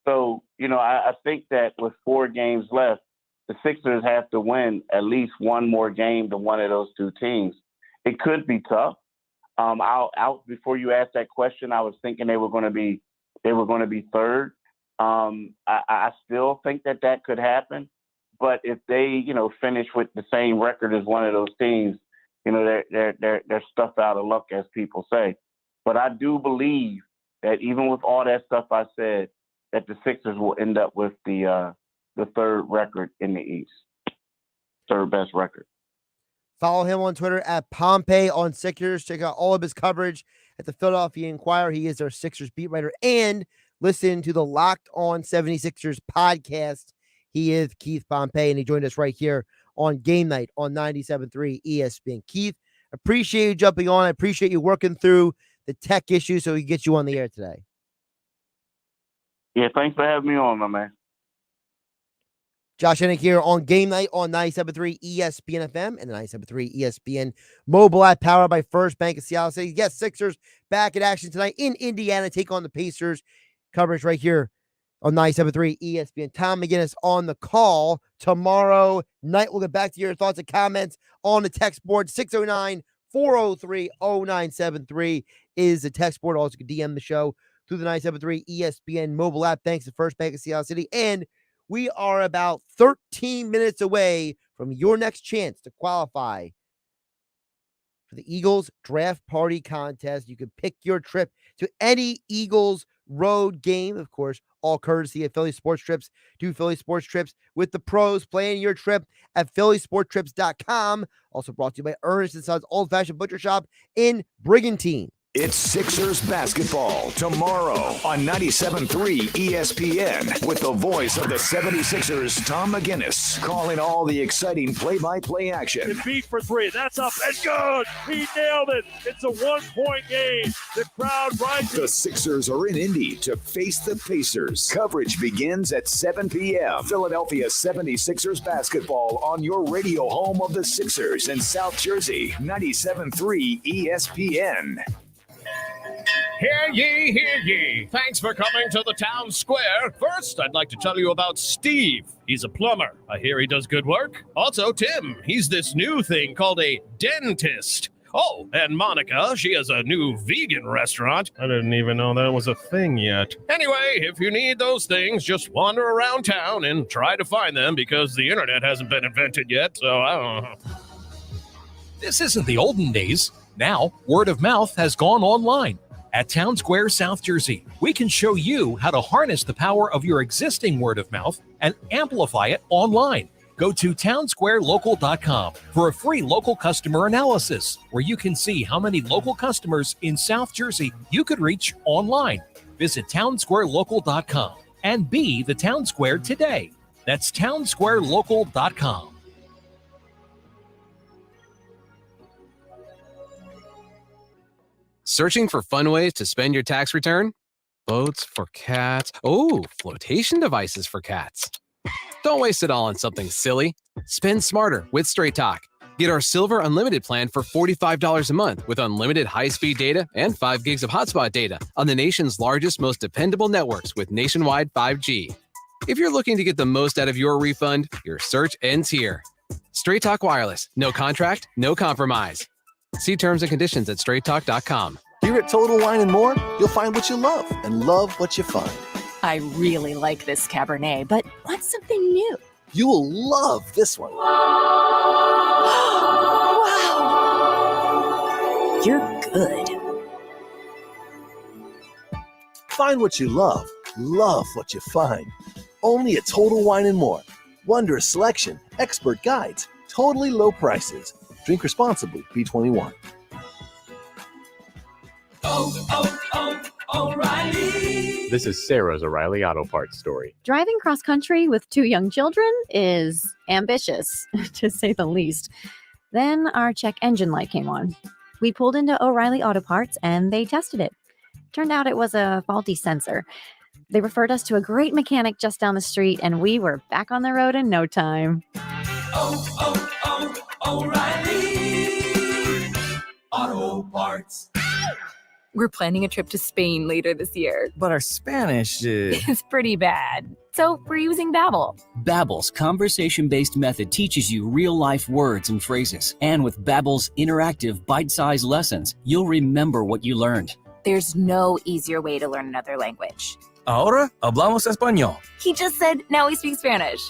So, I think that with 4 games left, the Sixers have to win at least one more game than one of those two teams. It could be tough. Before you asked that question, I was thinking they were going to be third. I still think that could happen. But if they, finish with the same record as one of those teams, they're stuff out of luck, as people say. But I do believe that even with all that stuff I said, that the Sixers will end up with the third record in the East, third best record. Follow him on Twitter at Pompey on Sixers. Check out all of his coverage at the Philadelphia Inquirer. He is our Sixers beat writer. And listen to the Locked On 76ers podcast. He is Keith Pompey, and he joined us right here on Game Night on 97.3 ESPN. Keith, appreciate you jumping on. I appreciate you working through the tech issues so we can get you on the air today. Yeah, thanks for having me on, my man. Josh Hennig here on Game Night on 97.3 ESPN FM and the 97.3 ESPN mobile app powered by First Bank of Seattle City. Yes, Sixers back in action tonight in Indiana. Take on the Pacers. Coverage right here on 97.3 ESPN. Tom McGinnis on the call tomorrow night. We'll get back to your thoughts and comments on the text board. 609-403-0973 is the text board. Also, you can DM the show through the 97.3 ESPN mobile app. Thanks to First Bank of Seattle City. And we are about 13 minutes away from your next chance to qualify for the Eagles Draft Party Contest. You can pick your trip to any Eagles road game, of course, all courtesy of Philly Sports Trips. Do Philly Sports Trips with the pros. Plan your trip at phillysporttrips.com. Also brought to you by Ernest & Sons Old Fashioned Butcher Shop in Brigantine. It's Sixers basketball tomorrow on 97.3 ESPN with the voice of the 76ers, Tom McGinnis, calling all the exciting play-by-play action. It beat for 3. That's up. That's good. He nailed it. It's a 1-point game. The crowd rises. The Sixers are in Indy to face the Pacers. Coverage begins at 7 p.m. Philadelphia 76ers basketball on your radio home of the Sixers in South Jersey, 97.3 ESPN. Hear ye, hear ye. Thanks for coming to the town square. First, I'd like to tell you about Steve. He's a plumber. I hear he does good work. Also, Tim. He's this new thing called a dentist. Oh, and Monica, she has a new vegan restaurant. I didn't even know that was a thing yet. Anyway, if you need those things, just wander around town and try to find them because the internet hasn't been invented yet, so I don't know. This isn't the olden days. Now, word of mouth has gone online. At Town Square, South Jersey, we can show you how to harness the power of your existing word of mouth and amplify it online. Go to townsquarelocal.com for a free local customer analysis, where you can see how many local customers in South Jersey you could reach online. Visit townsquarelocal.com and be the Town Square today. That's townsquarelocal.com. Searching for fun ways to spend your tax return? Boats for cats. Oh, flotation devices for cats. Don't waste it all on something silly. Spend smarter with Straight Talk. Get our Silver Unlimited plan for $45 a month with unlimited high-speed data and 5 gigs of hotspot data on the nation's largest, most dependable networks with nationwide 5G. If you're looking to get the most out of your refund, your search ends here. Straight Talk Wireless. No contract, no compromise. See terms and conditions at straighttalk.com. Here at Total Wine & More, you'll find what you love and love what you find. I really like this Cabernet, but what's something new? You'll love this one. Wow! You're good. Find what you love what you find. Only at Total Wine & More. Wondrous selection, expert guides, totally low prices. Drink responsibly, B21. O'Reilly. This is Sarah's O'Reilly Auto Parts story. Driving cross country with 2 young children is ambitious, to say the least. Then our check engine light came on. We pulled into O'Reilly Auto Parts and they tested it. Turned out it was a faulty sensor. They referred us to a great mechanic just down the street and we were back on the road in no time. O'Reilly Auto Parts. We're planning a trip to Spain later this year. But our Spanish is... It's pretty bad. So we're using Babbel. Babbel's conversation-based method teaches you real-life words and phrases. And with Babbel's interactive, bite-sized lessons, you'll remember what you learned. There's no easier way to learn another language. Ahora hablamos español. He just said, now we speak Spanish.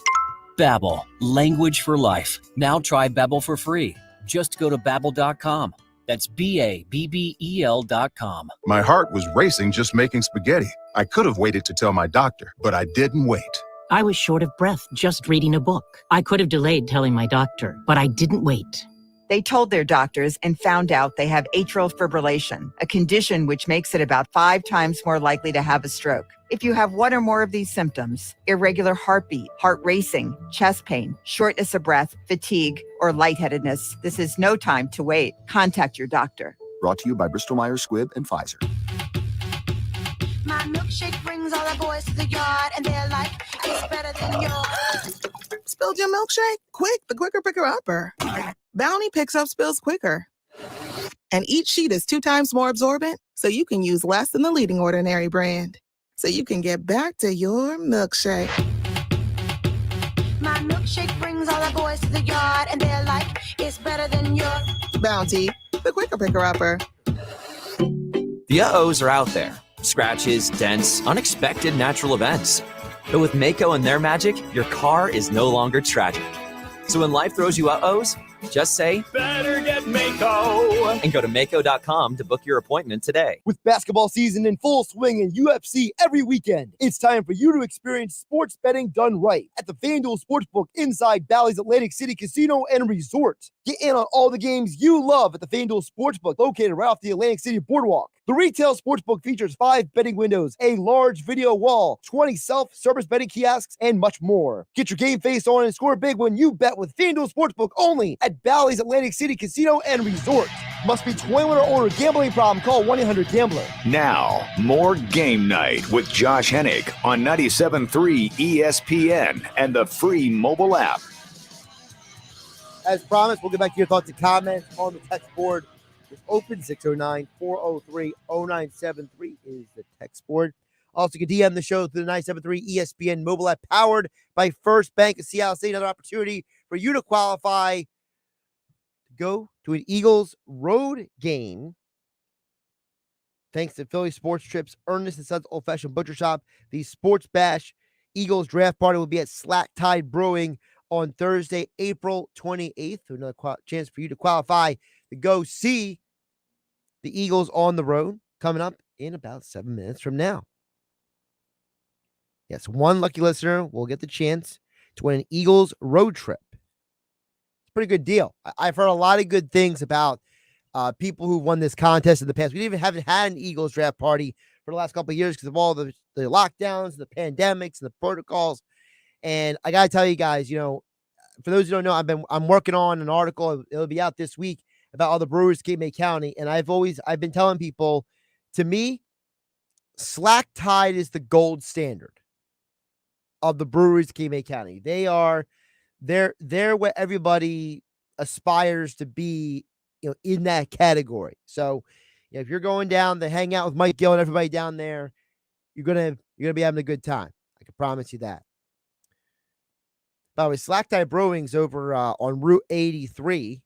Babbel, language for life. Now try Babbel for free. Just go to Babbel.com. That's Babbel.com. My heart was racing just making spaghetti. I could have waited to tell my doctor, but I didn't wait. I was short of breath just reading a book. I could have delayed telling my doctor, but I didn't wait. They told their doctors and found out they have atrial fibrillation, a condition which makes it about 5 times more likely to have a stroke. If you have one or more of these symptoms, irregular heartbeat, heart racing, chest pain, shortness of breath, fatigue, or lightheadedness, this is no time to wait. Contact your doctor. Brought to you by Bristol-Myers Squibb and Pfizer. My milkshake brings all the boys to the yard, and they're like, it's better than yours. Spilled your milkshake? Quick, the quicker picker-upper. Bounty picks up spills quicker. And each sheet is 2 times more absorbent, so you can use less than the leading Ordinary brand. So you can get back to your milkshake. My milkshake brings all the boys to the yard, and they're like, it's better than yours. Bounty, the quicker picker-upper. The uh-ohs are out there. Scratches, dents, unexpected natural events. But with Mako and their magic, your car is no longer tragic. So when life throws you uh-ohs, just say, better get Mako. And go to Mako.com to book your appointment today. With basketball season in full swing and UFC every weekend, it's time for you to experience sports betting done right at the FanDuel Sportsbook inside Bally's Atlantic City Casino and Resort. Get in on all the games you love at the FanDuel Sportsbook, located right off the Atlantic City Boardwalk. The retail sportsbook features 5 betting windows, a large video wall, 20 self-service betting kiosks, and much more. Get your game face on and score big when you bet with FanDuel Sportsbook only at Bally's Atlantic City Casino and Resort. Must be 21 or older. Gambling problem? Call 1-800-GAMBLER. Now, more Game Night with Josh Hennig on 97.3 ESPN and the free mobile app. As promised, we'll get back to your thoughts and comments on the text board. It's open 609-403-0973 is the text board. Also, you can DM the show through the 97.3 ESPN mobile app powered by First Bank of Seattle State. Another opportunity for you to qualify to go to an Eagles road game. Thanks to Philly Sports Trips, Ernest & Sons Old Fashioned Butcher Shop. The Sports Bash Eagles draft party will be at Slack Tide Brewing on Thursday, April 28th. So another chance for you to qualify to go see the Eagles on the road coming up in about 7 minutes from now. Yes, one lucky listener will get the chance to win an Eagles road trip. It's a pretty good deal. I've heard a lot of good things about people who won this contest in the past. We even haven't had an Eagles draft party for the last couple of years because of all the lockdowns, the pandemics, and the protocols. And I got to tell you guys, you know, for those who don't know, I'm working on an article. It'll be out this week about all the Brewers Cape County. And I've been telling people, to me, Slack Tide is the gold standard of the Brewers Cape County. They're what everybody aspires to be, you know, in that category. So, you know, if you're going down to hang out with Mike Gill and everybody down there, you're gonna be having a good time. I can promise you that. By the way, Slack Tide Brewing's over on Route 83,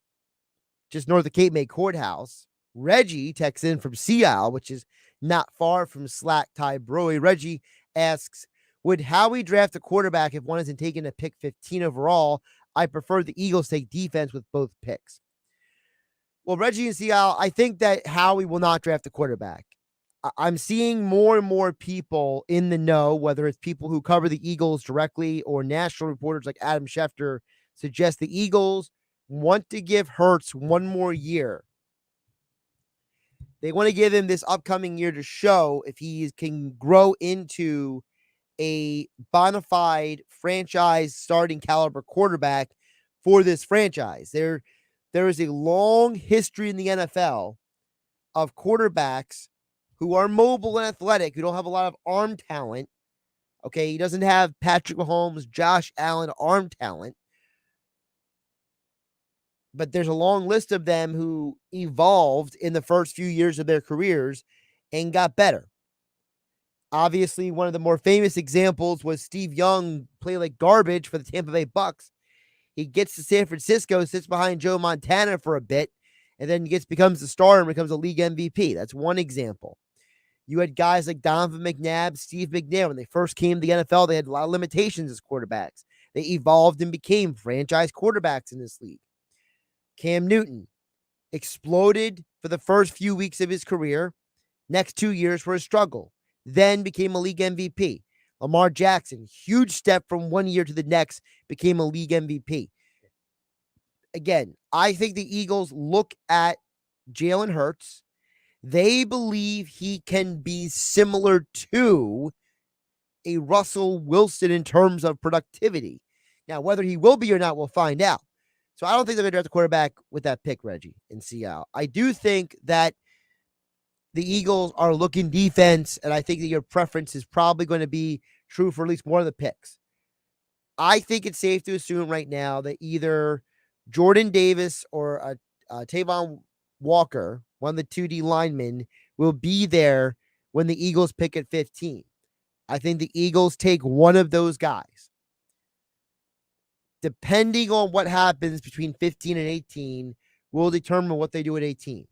just north of Cape May Courthouse. Reggie texts in from Seattle, which is not far from Slack Tide Brewing. Reggie asks, would Howie draft a quarterback if one isn't taken at pick 15 overall? I prefer the Eagles take defense with both picks. Well, Reggie in Seattle, I think that Howie will not draft a quarterback. I'm seeing more and more people in the know, whether it's people who cover the Eagles directly or national reporters like Adam Schefter, suggest the Eagles want to give Hurts one more year. They want to give him this upcoming year to show if he can grow into a bona fide franchise starting caliber quarterback for this franchise. There is a long history in the NFL of quarterbacks who are mobile and athletic, who don't have a lot of arm talent. Okay, he doesn't have Patrick Mahomes, Josh Allen arm talent. But there's a long list of them who evolved in the first few years of their careers and got better. Obviously, one of the more famous examples was Steve Young play like garbage for the Tampa Bay Bucks. He gets to San Francisco, sits behind Joe Montana for a bit, and then becomes the star and becomes a league MVP. That's one example. You had guys like Donovan McNabb, Steve McNair. When they first came to the NFL, they had a lot of limitations as quarterbacks. They evolved and became franchise quarterbacks in this league. Cam Newton exploded for the first few weeks of his career. Next 2 years were a struggle. Then became a league MVP. Lamar Jackson, huge step from 1 year to the next, became a league MVP. Again, I think the Eagles look at Jalen Hurts. They believe he can be similar to a Russell Wilson in terms of productivity. Now, whether he will be or not, we'll find out. So I don't think they're going to draft a quarterback with that pick, Reggie, in Seattle. I do think that the Eagles are looking defense, and I think that your preference is probably going to be true for at least one of the picks. I think it's safe to assume right now that either Jordan Davis or Tavon Walker, one of the 2D linemen, will be there when the Eagles pick at 15. I think the Eagles take one of those guys. Depending on what happens between 15 and 18 will determine what they do at 18.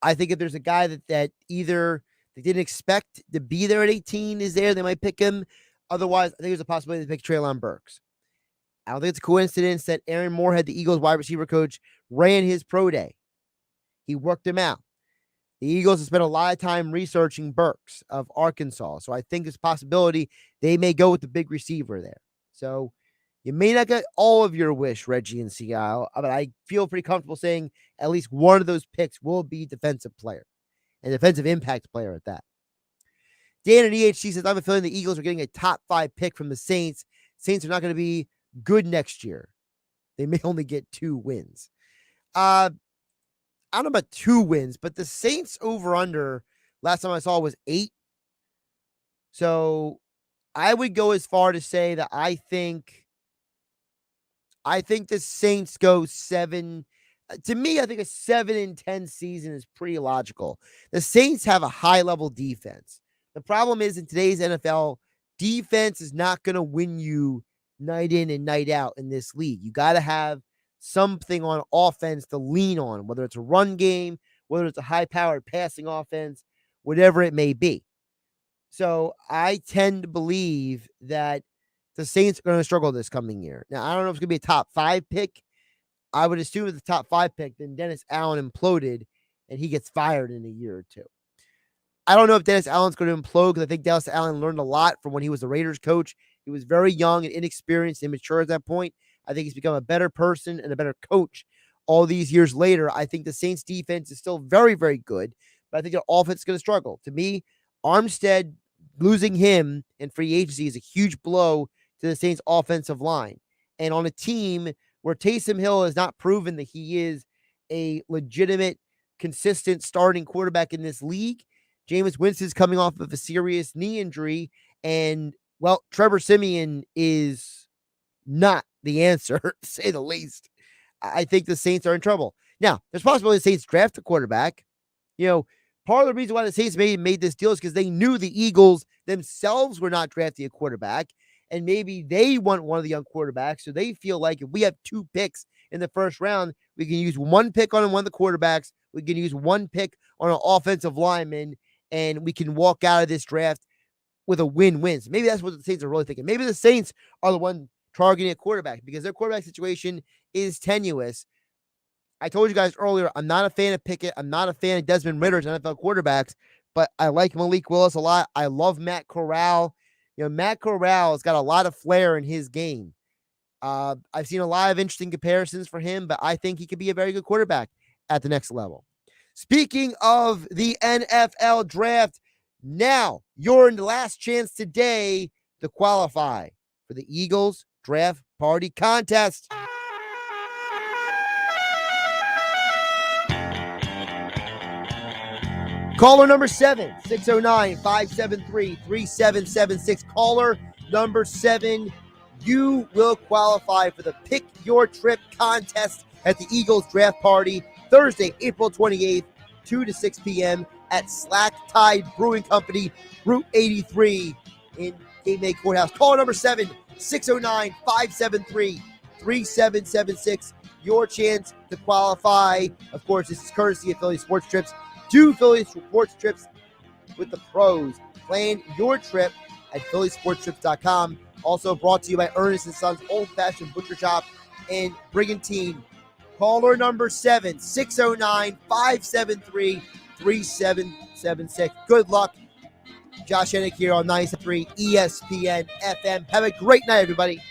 I think if there's a guy that either they didn't expect to be there at 18 is there, they might pick him. Otherwise, I think there's a possibility to pick Treylon Burks. I don't think it's a coincidence that Aaron Moorhead, the Eagles wide receiver coach, ran his pro day. He worked him out. The Eagles have spent a lot of time researching Burks of Arkansas. So I think there's a possibility they may go with the big receiver there. So you may not get all of your wish, Reggie, in Seattle, but I feel pretty comfortable saying at least one of those picks will be defensive player, and defensive impact player at that. Dan at EHC says, I have a feeling the Eagles are getting a top 5 pick from the Saints. Saints are not going to be good next year. They may only get 2 wins. I don't know about 2 wins, but the Saints over-under last time I saw was 8. So I would go as far to say that I think the Saints go 7. To me, I think a 7-10 season is pretty logical. The Saints have a high-level defense. The problem is in today's NFL, defense is not going to win you night in and night out in this league. You got to have something on offense to lean on, whether it's a run game, whether it's a high-powered passing offense, whatever it may be. So I tend to believe that the Saints are going to struggle this coming year. Now, I don't know if it's going to be a top 5 pick. I would assume it's the top 5 pick, then Dennis Allen imploded and he gets fired in a year or 2. I don't know if Dennis Allen's going to implode because I think Dennis Allen learned a lot from when he was the Raiders coach. He was very young and inexperienced and immature at that point. I think he's become a better person and a better coach all these years later. I think the Saints defense is still very, very good, but I think their offense is going to struggle. To me, Armstead, losing him in free agency is a huge blow to the Saints offensive line. And on a team where Taysom Hill has not proven that he is a legitimate, consistent starting quarterback in this league, Jameis Winston's coming off of a serious knee injury, and, well, Trevor Siemian is not the answer, to say the least. I think the Saints are in trouble. Now, there's a possibility the Saints draft a quarterback. You know, part of the reason why the Saints made this deal is because they knew the Eagles themselves were not drafting a quarterback, and maybe they want one of the young quarterbacks, so they feel like if we have 2 picks in the first round, we can use 1 pick on one of the quarterbacks, we can use 1 pick on an offensive lineman, and we can walk out of this draft with a win-win. So maybe that's what the Saints are really thinking. Maybe the Saints are the one targeting a quarterback because their quarterback situation is tenuous. I told you guys earlier, I'm not a fan of Pickett. I'm not a fan of Desmond Ritter's NFL quarterbacks, but I like Malik Willis a lot. I love Matt Corral. You know, Matt Corral has got a lot of flair in his game. I've seen a lot of interesting comparisons for him, but I think he could be a very good quarterback at the next level. Speaking of the NFL draft, now you're in the last chance today to qualify for the Eagles Draft Party Contest. Caller number 7, 609-573-3776. Caller number 7, you will qualify for the Pick Your Trip contest at the Eagles Draft Party Thursday, April 28th, 2 to 6 p.m. at Slack Tide Brewing Company, Route 83 in GameNight Courthouse. Call number 7-609-573-3776. Your chance to qualify. Of course, this is courtesy of Philly Sports Trips. Do Philly Sports Trips with the pros. Plan your trip at phillysportstrips.com. Also brought to you by Ernest & Sons Old Fashioned Butcher Shop in Brigantine. Caller number 7-609-573-3776. Good luck. Josh Hennig here on 93 ESPN FM. Have a great night, everybody.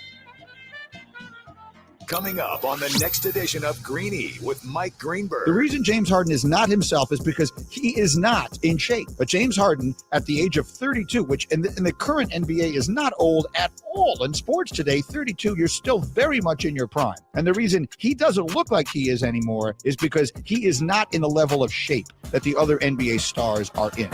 Coming up on the next edition of Greeny with Mike Greenberg. The reason James Harden is not himself is because he is not in shape. But James Harden, at the age of 32, which in the current NBA is not old at all in sports today, 32, you're still very much in your prime. And the reason he doesn't look like he is anymore is because he is not in the level of shape that the other NBA stars are in.